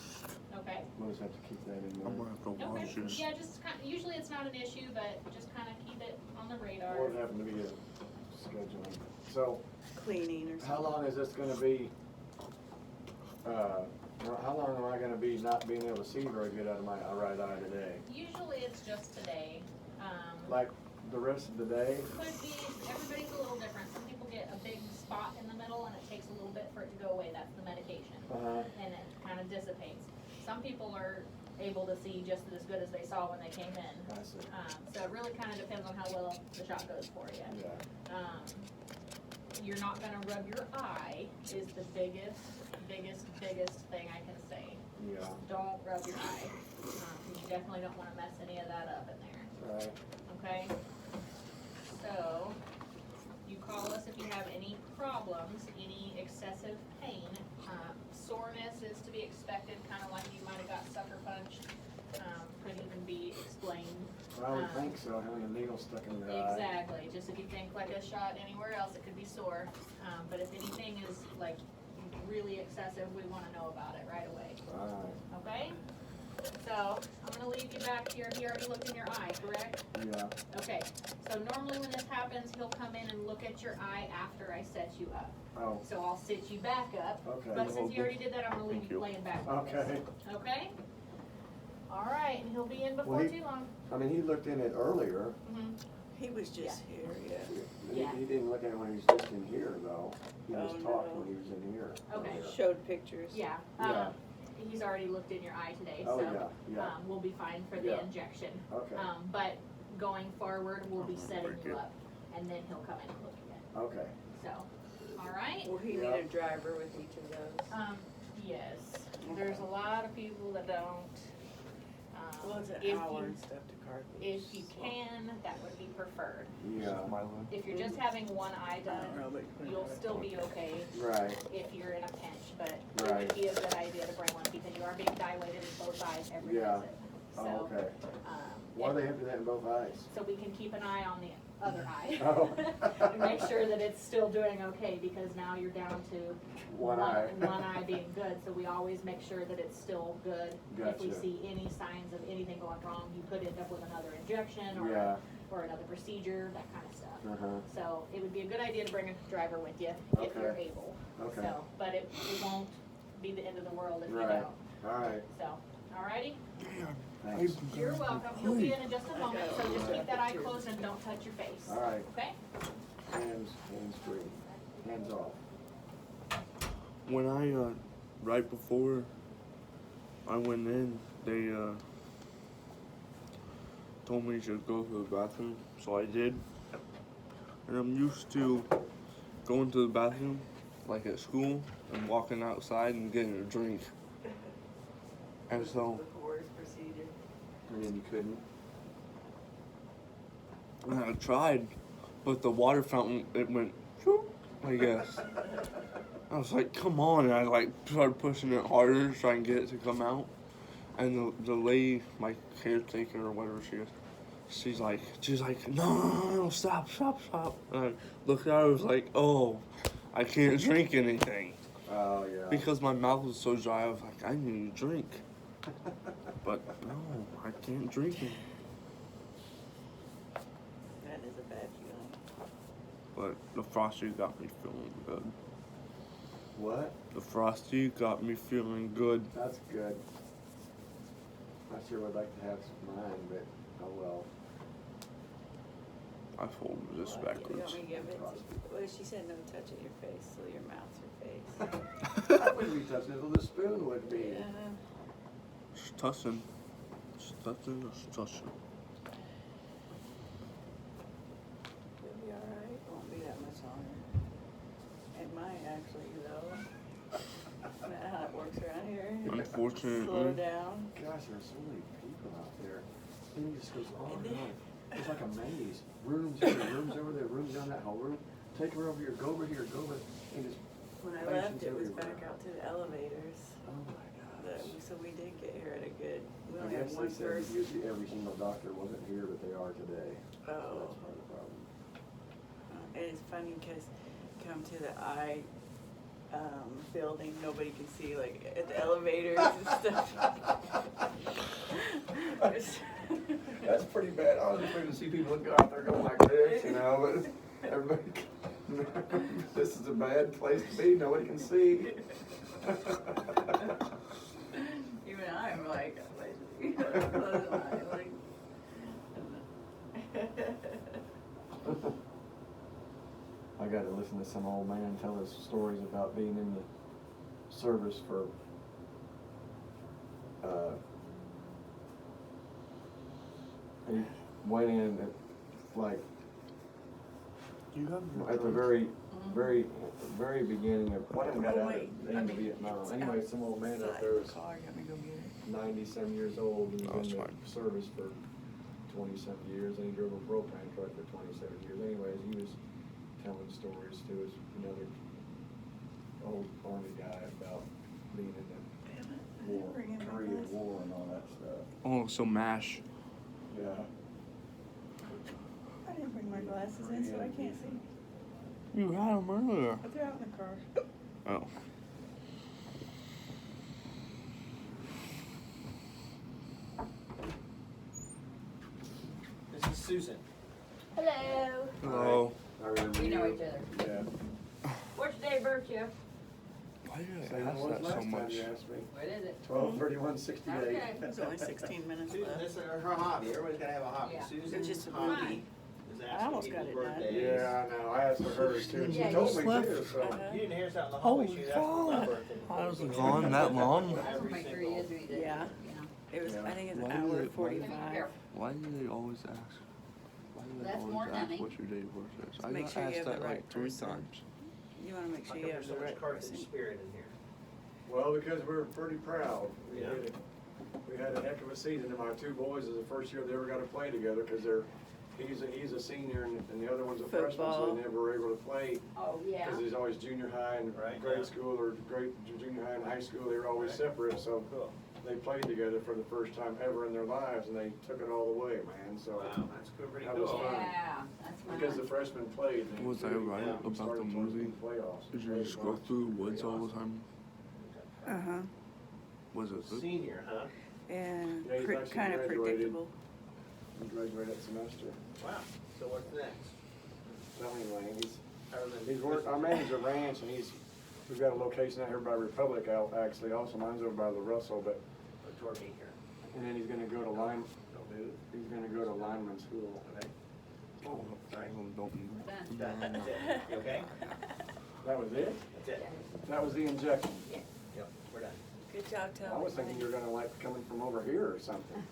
Okay. We'll just have to keep that in I'm there. gonna have to Okay, watch this. yeah, just usually it's not an issue, but just kinda keep it on the radar. Or it happened to be a scheduling. So, Cleaning or how something. long is this gonna be, how long am I gonna be not being able to see very good out of my right eye today? Usually it's just today. Like the rest of the day? Could be, everybody's a little different. Some people get a big spot in the middle and it takes a little bit for it to go away. That's the medication. Uh-huh. And it kind of dissipates. Some people are able to see just as good as they saw when they came in. I see. So it really kind of depends on how well the shot goes for you. Yeah. You're not gonna rub your eye is the biggest thing I can say. Yeah. Don't rub your eye. You definitely don't wanna mess any of that up in there, Right. okay? So, you call us if you have any problems, any excessive pain. Soreness is to be expected, kinda like you might have got sucker punched. Could even be explained. I would think so, having a needle stuck in your eye. Exactly, just if you think like a shot anywhere else, it could be sore. But if anything is like really excessive, we wanna know about it right away, Right. okay? So, I'm gonna leave you back here, he already looked in your eye, correct? Yeah. Okay, so normally when this happens, he'll come in and look at your eye after I set you up. Oh, So I'll sit you back up, okay. but since you already did that, I'm gonna leave Thank you you. laying back like Okay. this, okay? Alright, and he'll be in Well, before he- too long. I mean, he looked in it earlier. Mhm. He was just here, yeah. Yeah. He didn't look at it when he was just in here, though. He Oh, just talked no. when he was in here. Okay. earlier. Showed pictures. Yeah, Yeah. he's already looked in your eye today, Oh, so, yeah, yeah. we'll be fine for the Yeah. injection. Okay, But going forward, we'll be Oh, setting very you good. up, and then he'll come in and look again, okay. so, alright? Will he need Yeah. a driver with each of those? Yes, there's a lot of people that don't. Well, it's an If hour you- and stuff to carve. If you can, that would be preferred. Yeah, My line. If you're just having one eye I don't know, done, but you'll still be okay right. if you're in a pinch, but it Right. would be a good idea to bring one because you are being dilated in both eyes every Yeah. visit. Oh, So, okay. Why do they have to do that in both eyes? so we can keep an eye on the other eye. Oh. And make sure that it's still doing okay, because now you're down to One eye. one eye being good, so we always make sure that it's still good. If we Gotcha. see any signs of anything going wrong, you could end up with another injection Yeah. or another procedure, that kind of stuff. Uh-huh. So it would be a good idea to bring a driver with you if you're Okay. able. Okay. So, but it won't be the end of the world if you Right. don't. All right. So, alrighty? Thanks. You're welcome. He'll be in just a moment, so just keep that eye closed and don't touch your face. All right. Okay? Hands free. Hands off. When I right before I went in, they told me to go to the bathroom, so I did. And I'm used to going to the bathroom, like at school, and walking outside and getting a drink. And so The worst procedure. And then you couldn't? I tried, but the water fountain, it went, shoop, I guess. I was like, come on, and I like started pushing it harder to try and get it to come out. And the lady, my caretaker or whatever she is, she's like, no, stop. And I looked at her, I was like, oh, I can't drink anything. Oh, yeah. Because my mouth was so dry, I was like, I need a drink. But no, I can't drink it. That is a bad feeling. but the Frosty got me feeling good. What? The Frosty got me feeling good. That's good. I sure would like to have some of mine, but oh well. I folded this You backwards. want me to give it to, well, she said no touch at your face, so your mouth's your face. I wouldn't be touching it, the spoon would be. Yeah. It's touching. It's touching. It's touching. It'll be alright, it won't be that much longer. It might actually though. Isn't that how it works around here? Unfortunately. Slow down. Gosh, there's so many people out there. And it just goes on And and then- on. It's like a maze. Rooms here, rooms over there, rooms down that hall room. Take her over here, go over here, go over. And just, When I Patience left, it was everywhere. back out to the elevators. oh my gosh. So we did get here at a good, we I only had guess one they said person. usually every single doctor wasn't here, but they are today. So Oh. that's part of the problem. And it's funny because come to the I building, nobody can see like at the elevators and stuff. That's pretty bad. I was afraid to see people look out there going like this, you know, but everybody, this is a bad place to be. Nobody can see. Even I'm like, close my eye, like. I got to listen to some old man tell us stories about being in the service for he went in at like You have at the very beginning of when he got Oh, out wait, of the end of Vietnam. Anyway, some old man out there was Car, got me go get it. 90-some years old and Oh, was it's in the fine. service for 20-some years, and he drove a propane truck for 27 years. Anyways, he was telling stories to us, another old army guy about being in the Damn it, I war, didn't bring in my Korean glasses. War and all that stuff. Oh, so MASH. Yeah. I didn't bring my glasses in, so I can't see. You had them earlier. But they're out in the car. Oh. This is Susan. Hello. Hello. I remember We know you. each other. Yeah. What's your day of birth, Jeff? Why did Same I ask one that as so last time much? you asked me. What is it? 12/31/68. Okay. There's only 16 minutes Susan, left. this is her hobby. Everybody's gotta have a hobby. Yeah. Susan's It's just a hobby movie. is I asking almost got people's it done. birthdays. Yeah, I know. I asked for hers too, and she Yeah, told you me slept. too, so. Uh-huh. You didn't hear us out in the hallway. Holy She was asking for my cow. birthday. I was Every gone that long? I was Every make sure he single- is read it. Yeah. It was, Yeah. I think it's Why an did hour it- why did- 45. Why do they always ask? Why do they That's always more ask money. what your date of birth is? I Make got sure you asked have the that right like 3 person. times. You want to make How sure come you have there's the so right much Carthage person. spirit in here? Well, because we're pretty proud. Yeah. We had a heck of a season, and my two boys is the first year they ever got to play together because he's a senior and the other one's a freshman, so Football. they never were able to play Oh, yeah. because he's always junior high and Right, grade yeah. school or junior high and high school. They were always Right. separate, so Cool. they played together for the first time ever in their lives, and they took it all the way, man. So Wow, that's good, pretty That was cool. fun. Yeah, that's fine. because the freshmen played, they Was I really, right about the started towards movie? playoffs. Did you Very just go much. through the woods Pretty all the awesome. time? Uh-huh. Was it good? Senior, huh? And Yeah, he's actually kind of graduated. predictable. He graduated that semester. Wow. So what's next? So anyway, Other than he's worked, I manage a ranch, and we've got a location out here by Republic out, actually, also mine's over by the Russell, but, toward me here. and then he's gonna go to Don't move. he's gonna go to lineman school. Okay. Oh, don't move. Done. Done. That's it. You okay? That was it? That's it. That was the injection. Yep, we're done. Good job, Tony. I was thinking you were gonna like coming from over here or something.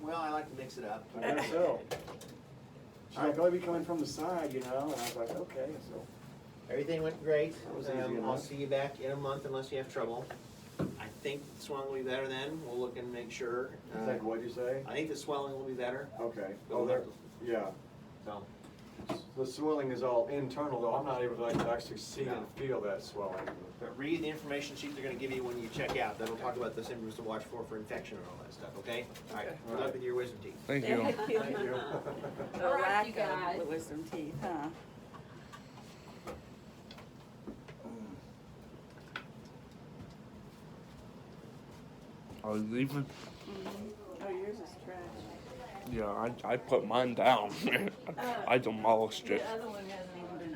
Well, I like to mix it up. I guess so. She's like, oh, be coming from the side, you know, and I was like, okay, so. Everything went great. That was easy I'll enough. see you back in a month unless you have trouble. I think the swelling will be better then. We'll look and make sure. It's like, what'd you say? I think the swelling will be better. Okay. But Oh, we'll there, have to- yeah. So, The swelling is all internal though. I'm not able to like actually see and feel that swelling. but read the information sheet they're gonna give you when you check out. That'll talk about the symptoms to watch for infection and all that stuff, okay? All right, Okay. good luck with your wisdom teeth. Thank you. Thank you. The All right, lack you guys. of wisdom teeth, huh? I was leaving. Oh, yours is trash. Yeah, I put mine down. I demolished it. The other one hasn't even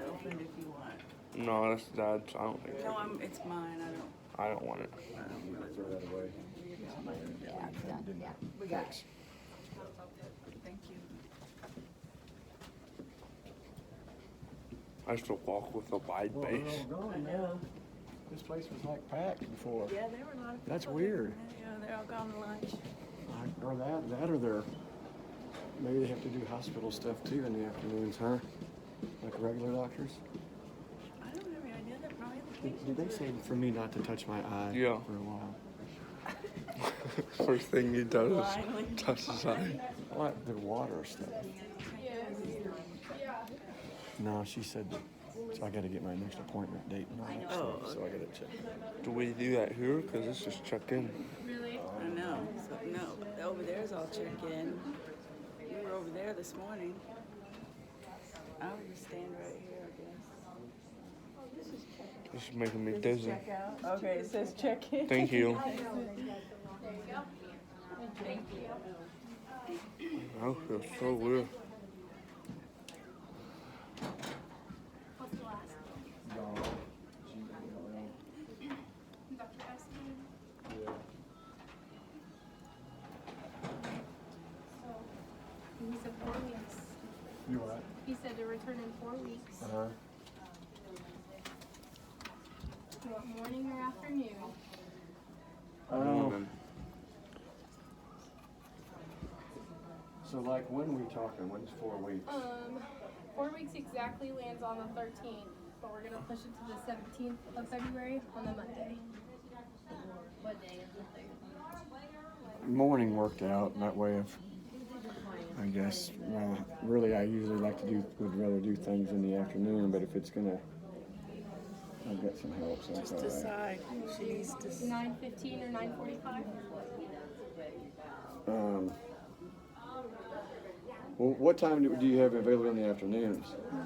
No, that's Dad's. I don't think No, so. it's mine. I don't want it. You can throw that away. We got it. Thank you. I used to walk with a wide Well, they're base. all gone now. This place was like packed before. Yeah, there were a lot of people. That's there. weird. Yeah, they're all gone to lunch. Or that or they're, maybe they have to do hospital stuff too in the afternoons, huh? Like regular doctors? I don't have any idea. They're probably the Did they say for me not to touch my eye Yeah. for a while? First thing he does Blindly. is touch his eye. I like the water stuff. No, she said, so I gotta get my next appointment date and all that stuff, so I gotta check. Do we do that here? Because it's just check in. Really? I know. So, no, over there's all check-in. We were over there this morning. I would just stand right here, I guess. This is making me This is dizzy. check out. Okay, it says check-in. Thank you. There you go. Thank you. I feel so weird. What's the last name? Dr. Eskin? So, he said 4 weeks. You what? He said to return in 4 weeks. Uh-huh. You want morning or afternoon? Oh, so like when are we talking? When's 4 weeks? 4 weeks exactly lands on the 13th, but we're gonna push it to the 17th of February on the Monday. What day is it? Morning worked out that way of, I guess, well, really I usually would rather do things in the afternoon, but if it's gonna, I'll get some help, so that's Just all right. decide. She needs to. 9:15 or 9:45? Well, what time do you have available in the afternoons? I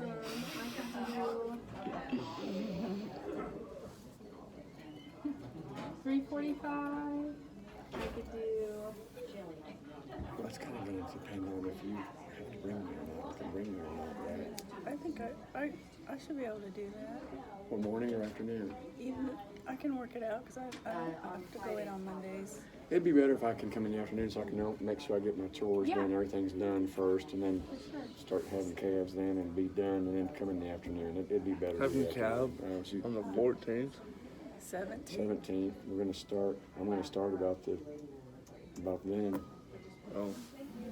could do 3:45. I could do. That's kind of gonna depend on if you have to bring me or not, can bring me or not, right? I think I should be able to do that. Well, morning or afternoon? Even I can work it out because I have to go in on Mondays. It'd be better if I can come in the afternoon so I can make sure I get my chores done, everything's done first, and then start having calves then and be done, and then come in the afternoon. It'd be better. Having to do calves Oh, that. on the 14th. 17. 17th. I'm gonna start about then. Oh.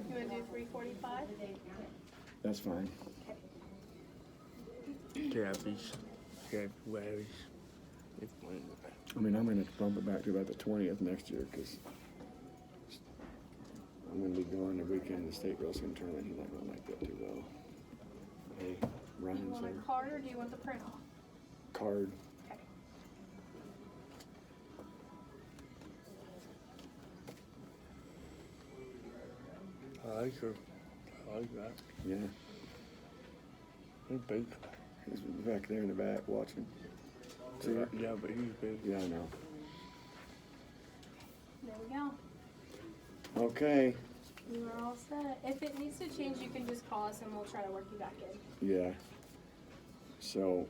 You want to do 3:45? That's fine. Cabbies. Cabbies. I mean, I'm gonna bump it back to about the 20th next year because I'm gonna be gone the weekend of the state wrestling tournament. He's not gonna like that too well. Hey, Do you Ryan's want there. a card or do you want the print off? Card. I like her. I like that. Yeah. He's big. He's back there in the back watching. See Yeah, it? yeah, but he's big. Yeah, I know. There we go. Okay. You are all set. If it needs to change, you can just call us and we'll try to work you back in. Yeah. So,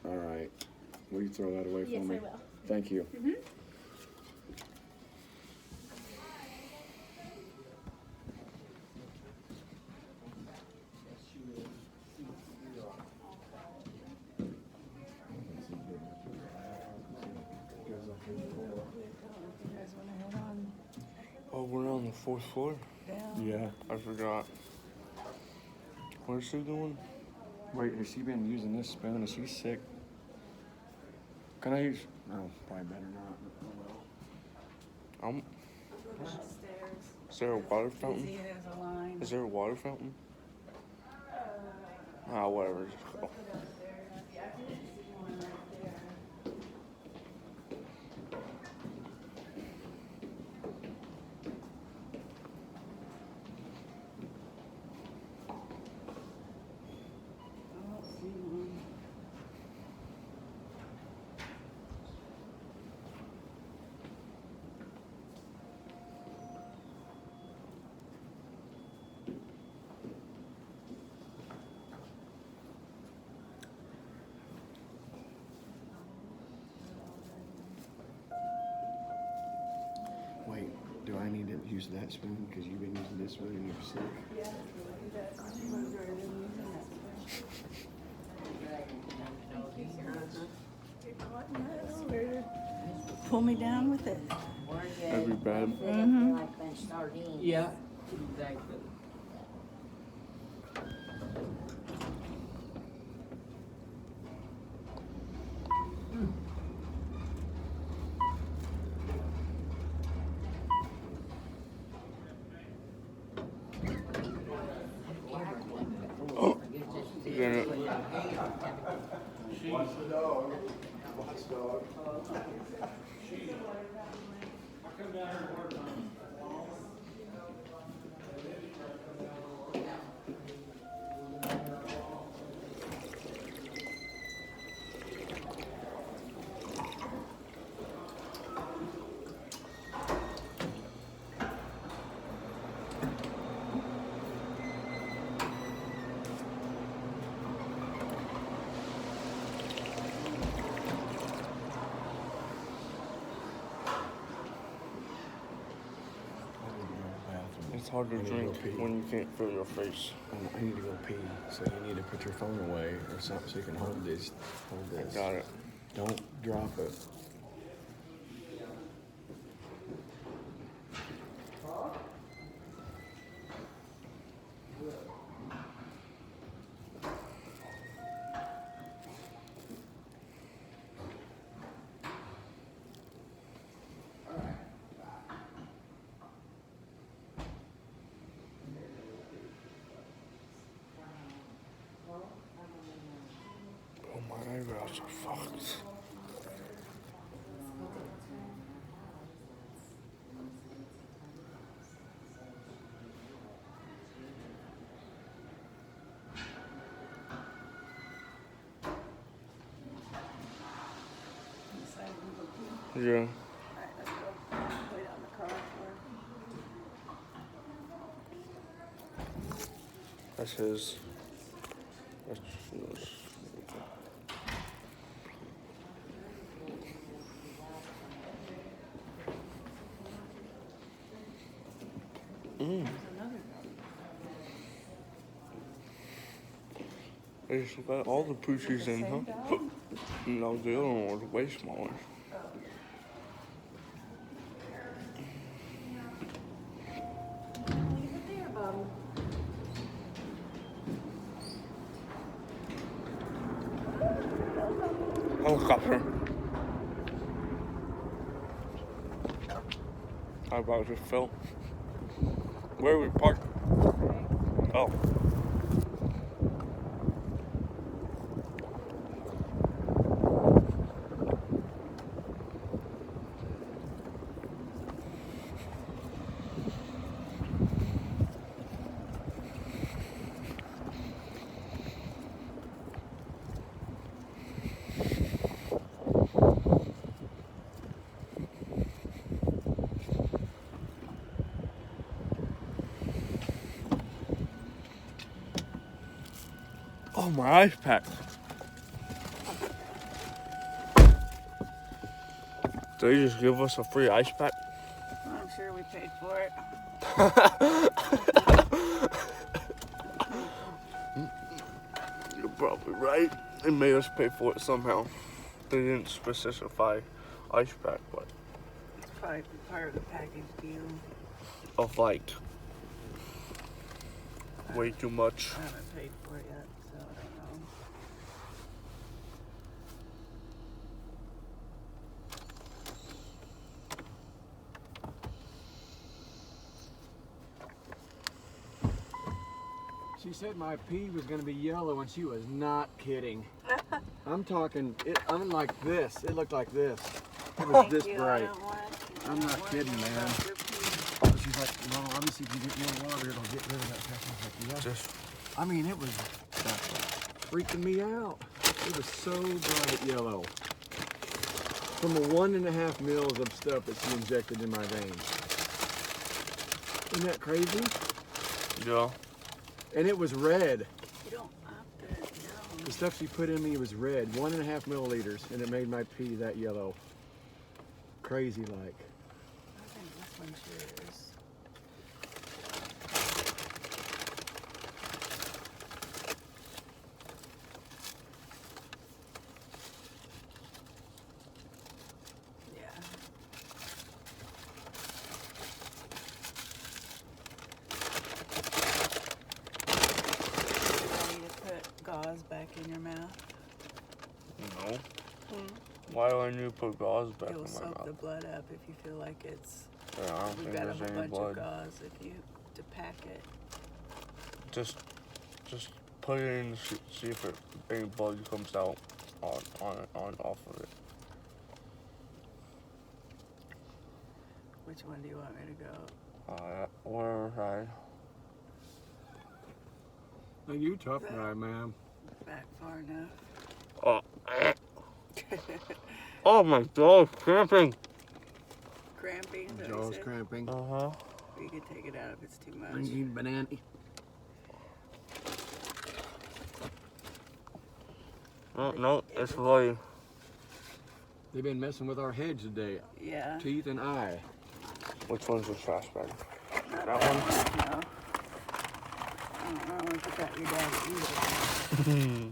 all right. Will you throw that away for Yes, me? I will. Thank you. You guys want to head on Oh, we're on the 4th floor? down? Yeah. I forgot. Where's she going? Wait, has she been using this spoon? Is she sick? Can I use? No, probably better not. Upstairs. Is there a water fountain? Busy as a line. Is there a water fountain? Ah, whatever. Just go. I don't see one. Do I need to use that spoon because you've been using this spoon and you're sick? Yeah, do that. One's already been using that. Get caught in that elevator. Pull me down with it. That'd be bad. Mm-hmm. Like bench sardines. Yeah, exactly. Oh, yeah. Watch the dog. Watch dog. It's hard to I need to drink go pee. when you can't feel your face. I need to go pee, so you need to put your phone away or something so you can hold this. Hold I this. got it. Don't drop it. Oh, my eyebrows are fucked. Yeah. Alright, let's go. Wait on the car for. That's his. That's yours. Mm. It's got all the poochies in, huh? No, the other one was way smaller. Helicopter. I about just fell. Where are we parked? Oh. Oh, my ice pack. Did they just give us a free ice pack? I'm sure we paid for it. You're probably right. They made us pay for it somehow. They didn't specify ice pack, but It's probably part of the package deal. of like way too much. I haven't paid for it yet, so I don't know. She said my pee was gonna be yellow and she was not kidding. I'm talking, I'm like this. It looked like this. It was this bright. I'm not kidding, man. She's like, well, obviously if you get more water, it'll get rid of that stuff. I was like, yeah. Just I mean, it was freaking me out. It was so bright yellow. From the 1.5 mils of stuff that she injected in my veins. Isn't that crazy? yeah. And it was red. You don't have to know. The stuff she put in me was red, 1.5 milliliters, and it made my pee that yellow. Crazy like. I think this one's yours. Yeah. You need to put gauze back in your mouth. No. Why do I need to put gauze back It will in my soak the mouth? blood up if you feel like it's. Yeah, I don't We've think got a there's whole any bunch of blood. gauze if you to pack it. Just put it in, see if any blood comes out on off of it. Which one do you want me to go? Where Hey, you tough guy, man. Back far enough. Oh, oh my God, cramping. Cramping? Is that what you Jaws said? cramping. Uh-huh. You can take it out if it's too I much. need banana. No, it's really. They've been messing with our heads today. Yeah. Teeth and eye. Which one's the trash bag? Not That one? No. I don't know if you got your dad either.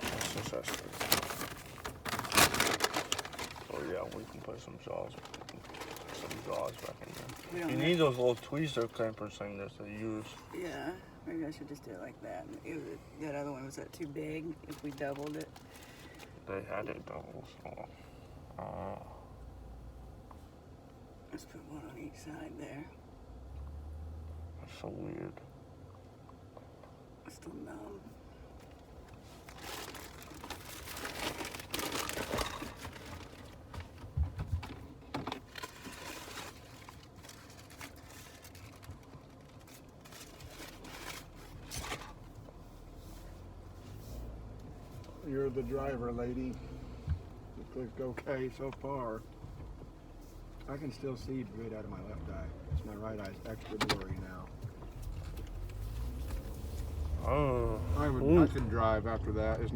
That's the trash bag. Oh yeah, we can put some gauze back in there. We don't You have- need those little tweezer clampers thing that they use. Yeah. Maybe I should just do it like that. That other one, was that too big if we doubled it? They had it double, so. Let's put one on each side there. That's so weird. Still numb. You're the driver, lady. It looks okay so far. I can still see right out of my left eye. It's my right eye's extra blurry now. Oh. I can drive after that. There's no